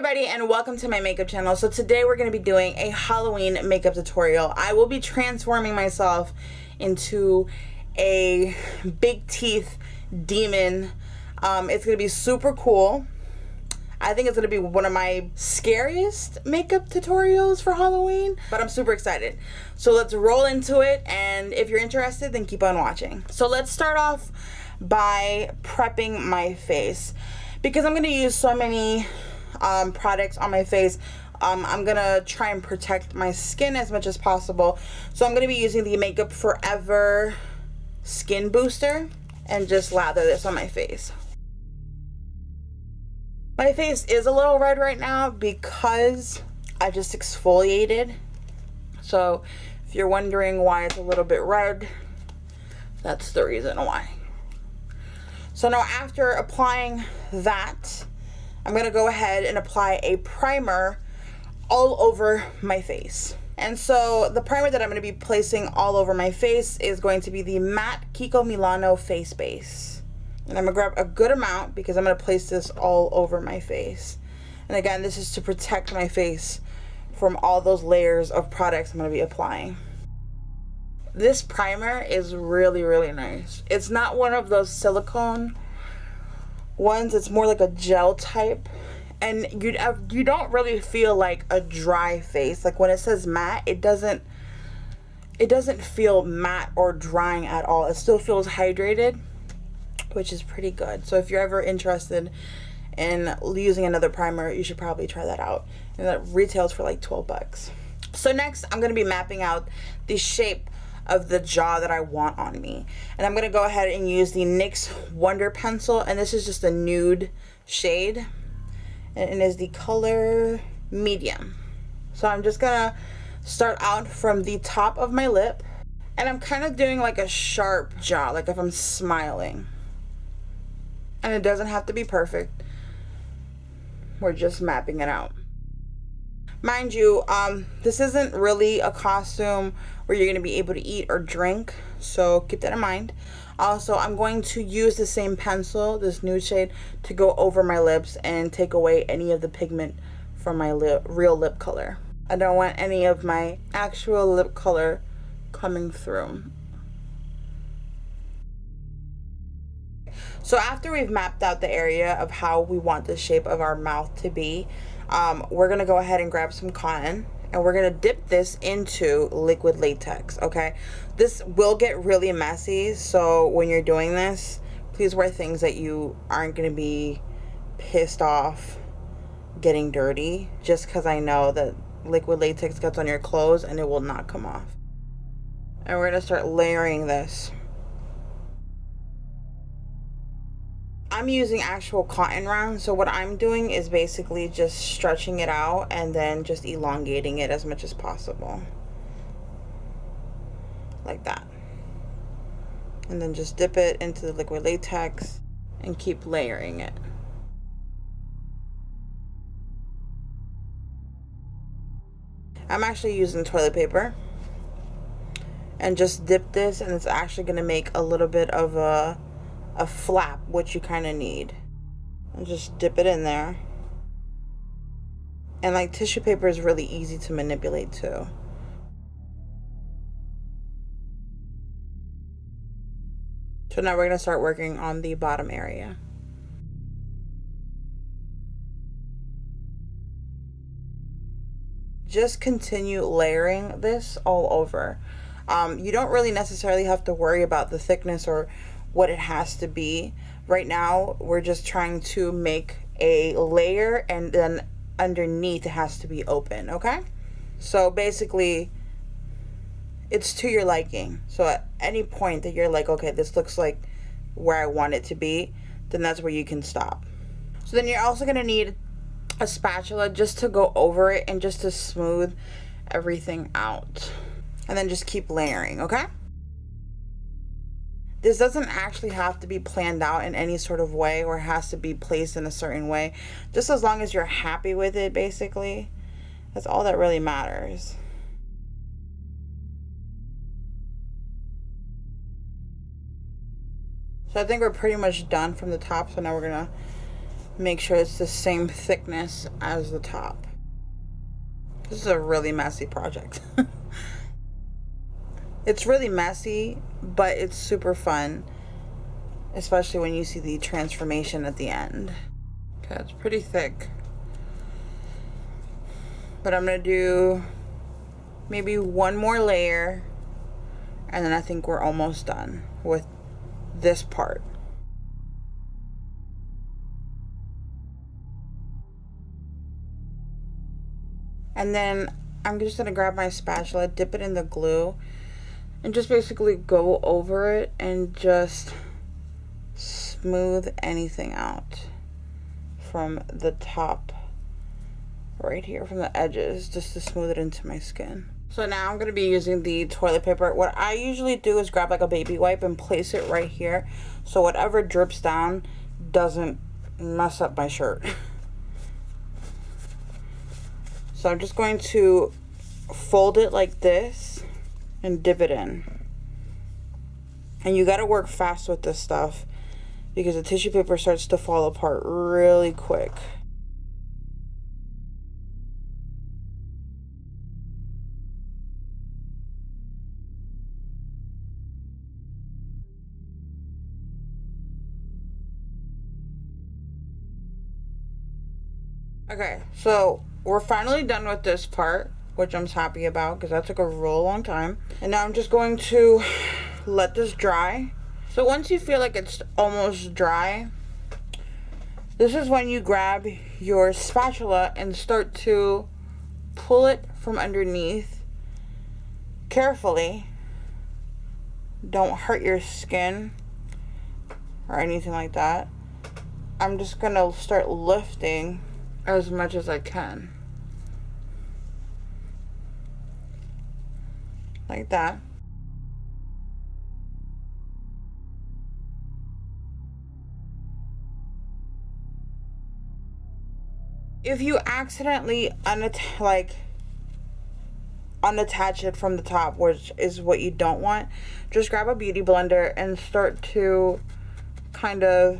everybody, and welcome to my makeup channel. So today we're going to be doing a Halloween makeup tutorial. I will be transforming myself into a big teeth demon. It's going to be super cool. I think it's going to be one of my scariest makeup tutorials for Halloween, but I'm super excited. So let's roll into it, and if you're interested, then keep on watching. So let's start off by prepping my face. Because I'm going to use so many products on my face, I'm gonna try and protect my skin as much as possible. So I'm gonna be using the Makeup Forever skin booster and just lather this on my face. My face is a little red right now because I just exfoliated. So if you're wondering why it's a little bit red, that's the reason why. So now after applying that, I'm going to go ahead and apply a primer all over my face. And so the primer that I'm going to be placing all over my face is going to be the Matte Kiko Milano Face Base. And I'm going to grab a good amount because I'm going to place this all over my face. And again, this is to protect my face from all those layers of products I'm going to be applying. This primer is really, really nice. It's not one of those silicone ones, it's more like a gel type, and you don't really feel like a dry face. Like when it says matte, it doesn't feel matte or drying at all. It still feels hydrated, which is pretty good. So if you're ever interested in using another primer, you should probably try that out, and that retails for like 12 bucks. So next I'm going to be mapping out the shape of the jaw that I want on me, and I'm gonna go ahead and use the NYX Wonder Pencil, and this is just a nude shade, and it is the color medium. So I'm just gonna start out from the top of my lip, and I'm kind of doing like a sharp jaw, like if I'm smiling, and it doesn't have to be perfect. We're just mapping it out. Mind you, this isn't really a costume where you're going to be able to eat or drink, so keep that in mind. Also, I'm going to use the same pencil, this nude shade, to go over my lips and take away any of the pigment from my real lip color. I don't want any of my actual lip color coming through. So after we've mapped out the area of how we want the shape of our mouth to be, we're going to go ahead and grab some cotton, and we're going to dip this into liquid latex, okay? This will get really messy, so when you're doing this, please wear things that you aren't going to be pissed off getting dirty, just because I know that liquid latex gets on your clothes and it will not come off. And we're going to start layering this. I'm using actual cotton rounds, so what I'm doing is basically just stretching it out and then just elongating it as much as possible. Like that. And then just dip it into the liquid latex and keep layering it. I'm actually using toilet paper. And just dip this, and it's actually going to make a little bit of a flap, which you kind of need, and just dip it in there. And like tissue paper is really easy to manipulate too. So now we're going to start working on the bottom area. Just continue layering this all over. You don't really necessarily have to worry about the thickness or what it has to be. Right now we're just trying to make a layer, and then underneath it has to be open, okay? So basically it's to your liking. So at any point that you're like, okay, this looks like where I want it to be, then that's where you can stop. So then you're also going to need a spatula just to go over it and just to smooth everything out, and then just keep layering, okay? This doesn't actually have to be planned out in any sort of way or has to be placed in a certain way. Just as long as you're happy with it, basically. That's all that really matters. So I think we're pretty much done from the top. So now we're going to make sure it's the same thickness as the top. This is a really messy project. It's really messy, but it's super fun, especially when you see the transformation at the end. Okay, it's pretty thick, but I'm gonna do maybe one more layer, and then I think we're almost done with this part. And then I'm just gonna grab my spatula, dip it in the glue, and just basically go over it and just smooth anything out from the top right here, from the edges, just to smooth it into my skin. So now I'm going to be using the toilet paper. What I usually do is grab like a baby wipe and place it right here, so whatever drips down doesn't mess up my shirt. So I'm just going to fold it like this and dip it in. And you got to work fast with this stuff because the tissue paper starts to fall apart really quick. Okay, so we're finally done with this part, which I'm happy about because that took a real long time. And now I'm just going to let this dry. So once you feel like it's almost dry, this is when you grab your spatula and start to pull it from underneath carefully. Don't hurt your skin or anything like that. I'm just gonna start lifting as much as I can. Like that. If you accidentally unattach it from the top, which is what you don't want, just grab a beauty blender and start to kind of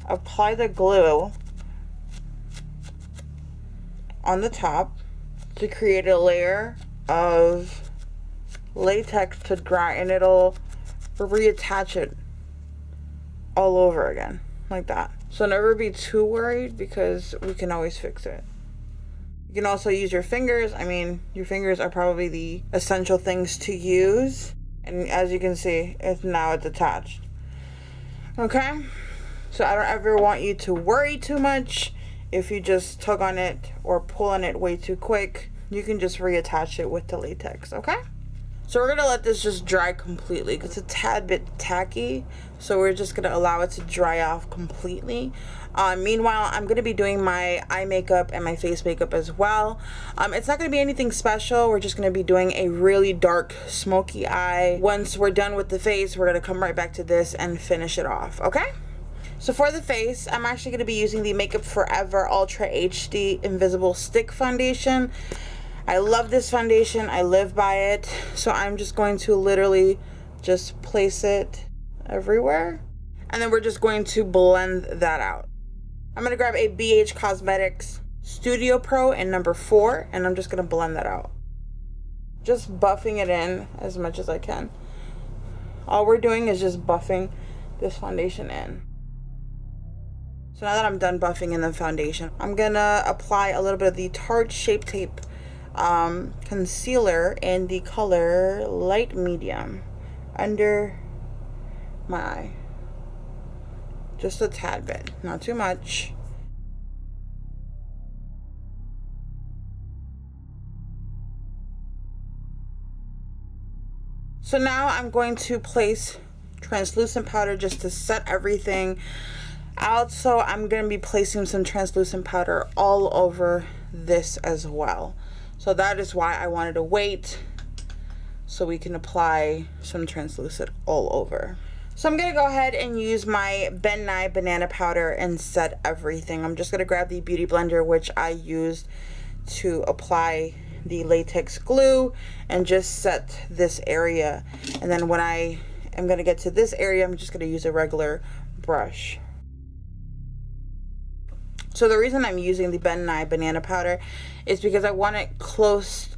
apply the glue on the top to create a layer of latex to dry, and it'll reattach it all over again like that. So never be too worried because we can always fix it. You can also use your fingers. I mean, your fingers are probably the essential things to use, and as you can see, it's attached. Okay, so I don't ever want you to worry too much. If you just tug on it or pull on it way too quick, you can just reattach it with the latex, okay? So we're gonna let this just dry completely. It's a tad bit tacky, so we're just gonna allow it to dry off completely. Meanwhile, I'm gonna be doing my eye makeup and my face makeup as well. It's not gonna be anything special. We're just gonna be doing a really dark, smoky eye. Once we're done with the face, we're gonna come right back to this and finish it off, okay? So for the face, I'm actually going to be using the Makeup Forever Ultra HD Invisible Stick Foundation. I love this foundation. I live by it. So I'm just going to literally just place it everywhere. And then we're just going to blend that out. I'm going to grab a BH Cosmetics Studio Pro in number 4. And I'm just going to blend that out. Just buffing it in as much as I can. All we're doing is just buffing this foundation in. So now that I'm done buffing in the foundation, I'm gonna apply a little bit of the Tarte Shape Tape concealer in the color light medium under my eye. Just a tad bit, not too much. So now I'm going to place translucent powder just to set everything out. So I'm going to be placing some translucent powder all over this as well. So that is why I wanted to wait so we can apply some translucent all over. So I'm going to go ahead and use my Ben Nye banana powder and set everything. I'm just going to grab the beauty blender, which I used to apply the latex glue, and just set this area. And then when I am going to get to this area, I'm just going to use a regular brush. So the reason I'm using the Ben Nye banana powder is because I want it close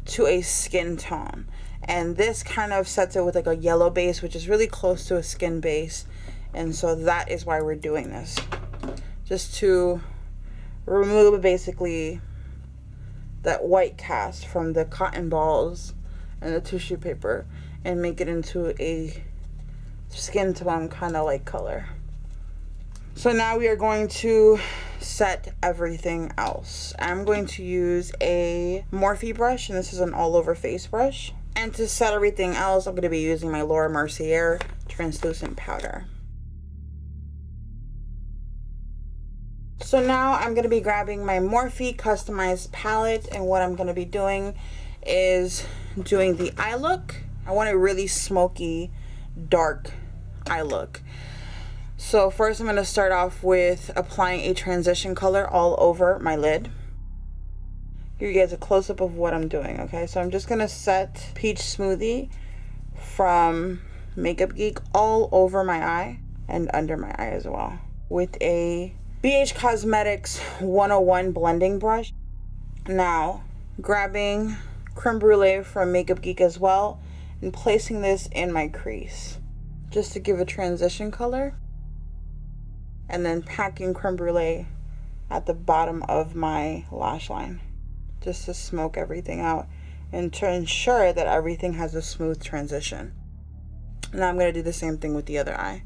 to a skin tone. And this kind of sets it with like a yellow base, which is really close to a skin base. And so that is why we're doing this. Just to remove basically that white cast from the cotton balls and the tissue paper and make it into a skin tone kind of like color. So now we are going to set everything else. I'm going to use a Morphe brush, and this is an all over face brush. And to set everything else, I'm going to be using my Laura Mercier translucent powder. So now I'm going to be grabbing my Morphe customized palette, and what I'm going to be doing is doing the eye look. I want a really smoky, dark eye look. So first I'm going to start off with applying a transition color all over my lid. Give you guys a close-up of what I'm doing, okay? So I'm just going to set Peach Smoothie from Makeup Geek all over my eye and under my eye as well with a BH Cosmetics 101 blending brush. Now, grabbing Creme Brulee from Makeup Geek as well and placing this in my crease just to give a transition color. And then packing Creme Brulee at the bottom of my lash line, just to smoke everything out and to ensure that everything has a smooth transition. Now I'm going to do the same thing with the other eye.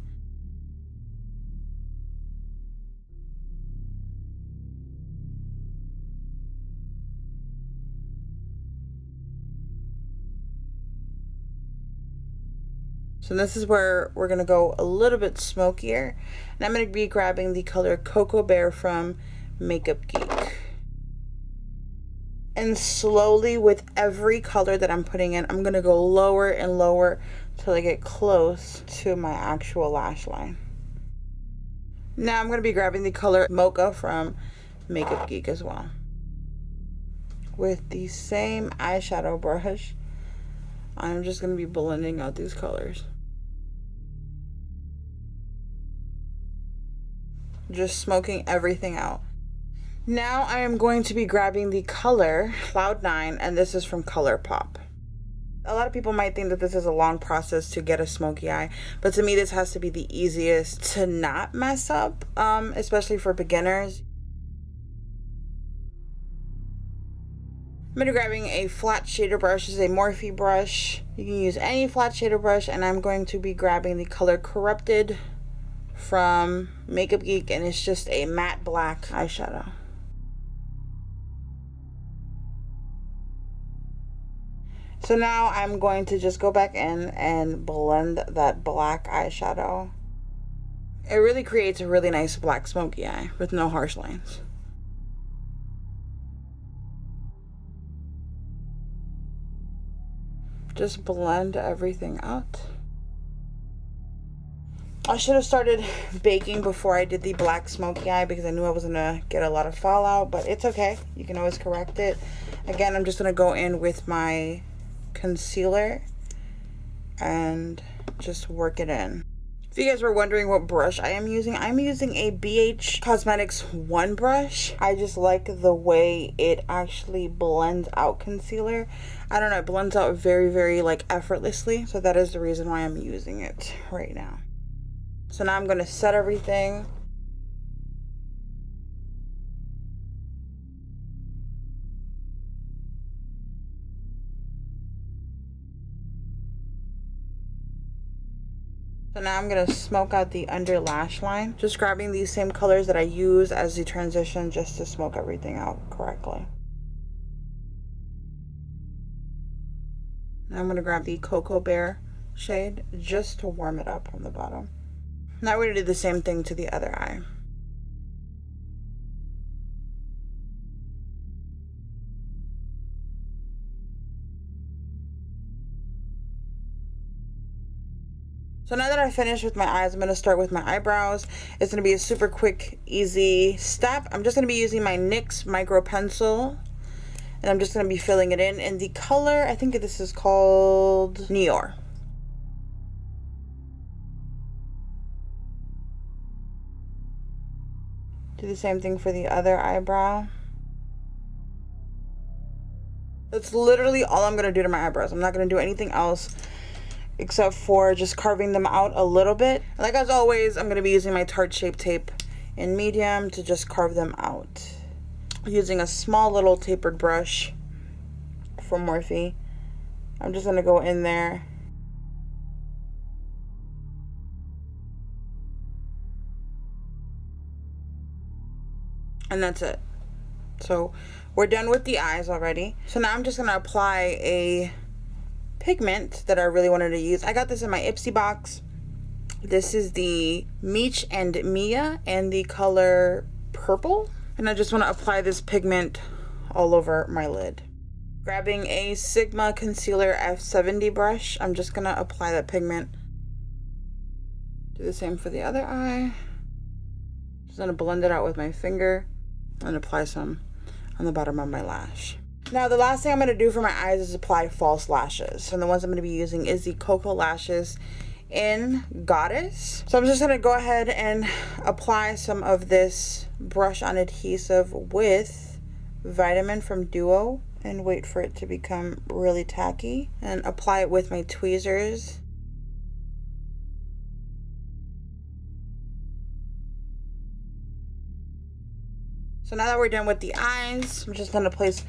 So this is where we're going to go a little bit smokier. And I'm going to be grabbing the color Cocoa Bear from Makeup Geek. And slowly with every color that I'm putting in, I'm going to go lower and lower till I get close to my actual lash line. Now I'm going to be grabbing the color Mocha from Makeup Geek as well. With the same eyeshadow brush, I'm just going to be blending out these colors. Just smoking everything out. Now I am going to be grabbing the color Cloud 9, and this is from ColourPop. A lot of people might think that this is a long process to get a smoky eye, but to me this has to be the easiest to not mess up, especially for beginners. I'm going to be grabbing a flat shader brush. This is a Morphe brush. You can use any flat shader brush, and I'm going to be grabbing the color Corrupted from Makeup Geek, and it's just a matte black eyeshadow. So now I'm going to just go back in and blend that black eyeshadow. It really creates a really nice black smoky eye with no harsh lines. Just blend everything out. I should have started baking before I did the black smoky eye because I knew I was gonna get a lot of fallout, but it's okay. You can always correct it. Again, I'm just gonna go in with my concealer and just work it in. If you guys were wondering what brush I'm using a BH Cosmetics 1 brush. I just like the way it actually blends out concealer. I don't know, it blends out very, very like effortlessly. So that is the reason why I'm using it right now. So now I'm going to set everything. So now I'm going to smoke out the under lash line. Just grabbing these same colors that I use as the transition just to smoke everything out correctly. Now I'm going to grab the Cocoa Bear shade just to warm it up on the bottom. Now we're going to do the same thing to the other eye. So now that I finished with my eyes, I'm going to start with my eyebrows. It's going to be a super quick, easy step. I'm just going to be using my NYX micro pencil, and I'm just going to be filling it in. And the color, I think this is called Nior. Do Do the same thing for the other eyebrow. That's literally all I'm gonna do to my eyebrows. I'm not gonna do anything else except for just carving them out a little bit. And like as always, I'm gonna be using my tart shape tape in medium to just carve them out. Using a small little tapered brush from Morphe. I'm just gonna go in there. And that's it. So we're done with the eyes already. So now I'm just gonna apply a pigment that I really wanted to use. I got this in my Ipsy box. This is the Meech and Mia and the color purple. And I just wanna apply this pigment all over my lid. Grabbing a Sigma Concealer F70 brush, I'm just gonna apply that pigment. Do the same for the other eye. Just gonna blend it out with my finger and apply some on the bottom of my lash. Now the last thing I'm gonna do for my eyes is apply false lashes. And the ones I'm gonna be using is the Cocoa Lashes in Goddess. So I'm just gonna go ahead and apply some of this brush on adhesive with Vitamin from Duo and wait for it to become really tacky and apply it with my tweezers. So now that we're done with the eyes, I'm just gonna place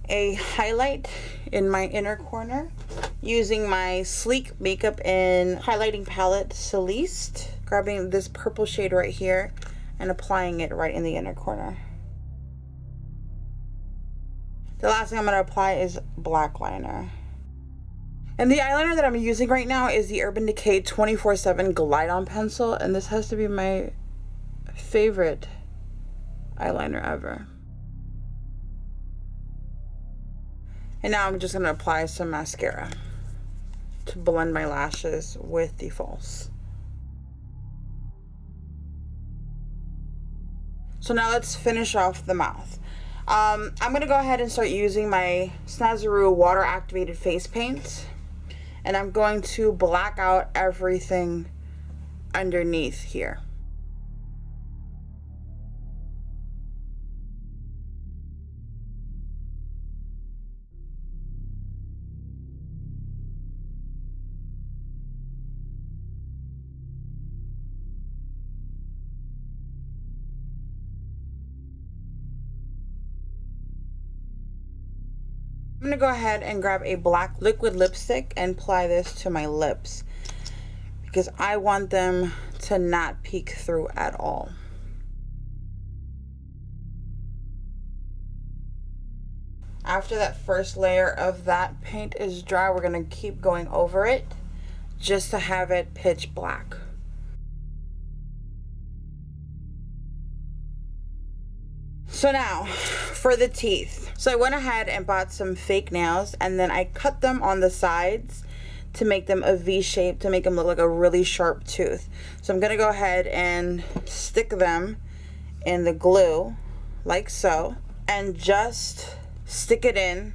a highlight in my inner corner using my Sleek Makeup and Highlighting Palette Celeste, grabbing this purple shade right here and applying it right in the inner corner. The last thing I'm gonna apply is black liner. And the eyeliner that I'm using right now is the Urban Decay 24/7 Glide On Pencil, and this has to be my favorite eyeliner ever. And now I'm just gonna apply some mascara to blend my lashes with the false. So now let's finish off the mouth. I'm gonna go ahead and start using my Snazaroo water activated face paint, and I'm going to black out everything underneath here. I'm gonna go ahead and grab a black liquid lipstick and apply this to my lips because I want them to not peek through at all. After that first layer of that paint is dry, we're gonna keep going over it just to have it pitch black. So now for the teeth. So I went ahead and bought some fake nails and then I cut them on the sides to make them a V shape, to make them look like a really sharp tooth. So I'm gonna go ahead and stick them in the glue like so and just stick it in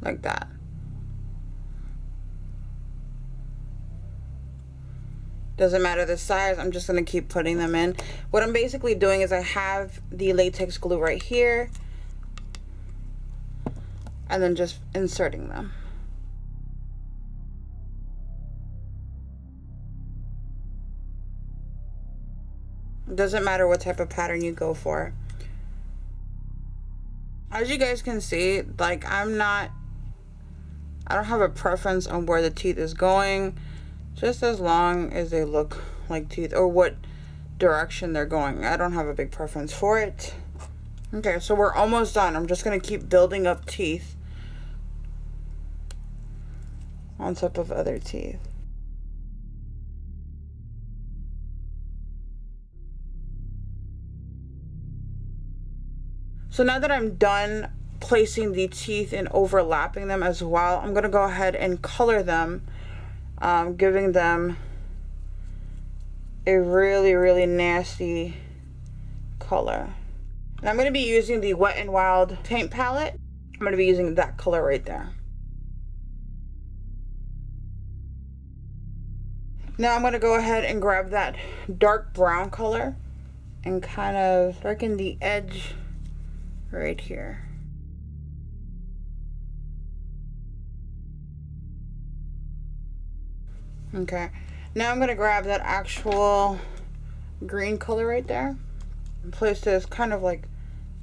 like that. Doesn't matter the size, I'm just gonna keep putting them in. What I'm basically doing is I have the latex glue right here and then just inserting them. It doesn't matter what type of pattern you go for. As you guys can see, like I don't have a preference on where the teeth is going, just as long as they look like teeth or what direction they're going. I don't have a big preference for it. Okay, so we're almost done. I'm just gonna keep building up teeth on top of other teeth. So now that I'm done placing the teeth and overlapping them as well, I'm gonna go ahead and color them, giving them a really nasty color. And I'm gonna be using the Wet n Wild paint palette. I'm gonna be using that color right there. Now I'm going to go ahead and grab that dark brown color and kind of darken the edge right here. Okay, now I'm going to grab that actual green color right there and place this kind of like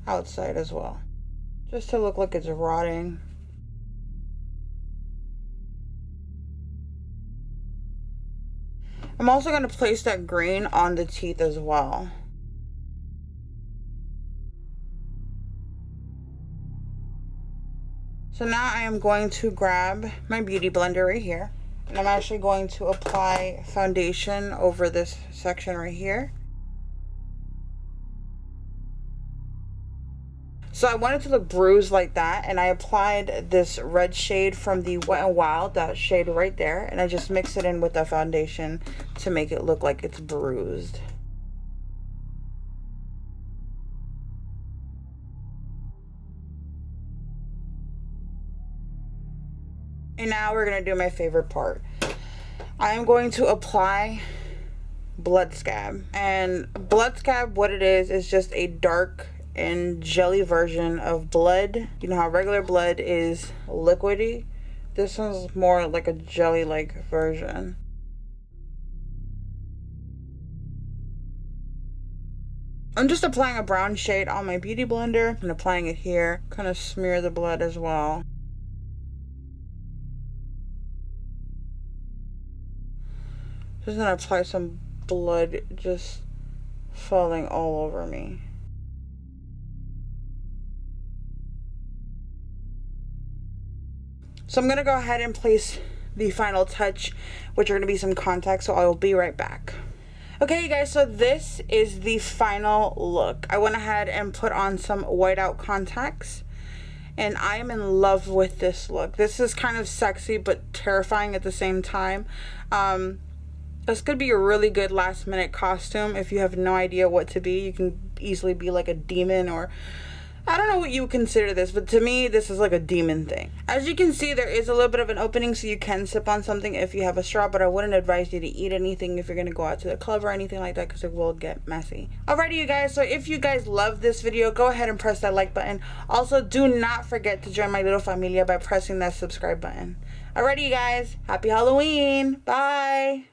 outside as well, just to look like it's rotting. I'm also going to place that green on the teeth as well. So now I am going to grab my beauty blender right here, and I'm actually going to apply foundation over this section right here. So I want it to look bruised like that, and I applied this red shade from the Wet n Wild, that shade right there, and I just mixed it in with the foundation to make it look like it's bruised. And now we're going to do my favorite part. I am going to apply blood scab. And blood scab, what it is just a dark and jelly version of blood. You know how regular blood is liquidy? This one's more like a jelly-like version. I'm just applying a brown shade on my beauty blender and applying it here. Kind of smear the blood as well. Just gonna apply some blood just falling all over me. So I'm gonna go ahead and place the final touch, which are gonna be some contacts, so I will be right back. Okay, you guys, so this is the final look. I went ahead and put on some whiteout contacts, and I am in love with this look. This is kind of sexy but terrifying at the same time. This could be a really good last minute costume. If you have no idea what to be, you can easily be like a demon, or I don't know what you would consider this, but to me this is like a demon thing. As you can see, there is a little bit of an opening, so you can sip on something if you have a straw, but I wouldn't advise you to eat anything if you're going to go out to the club or anything like that, because it will get messy. Alrighty, you guys, so if you guys love this video, go ahead and press that like button. Also, do not forget to join my little familia by pressing that subscribe button. Alrighty, you guys, happy Halloween. Bye.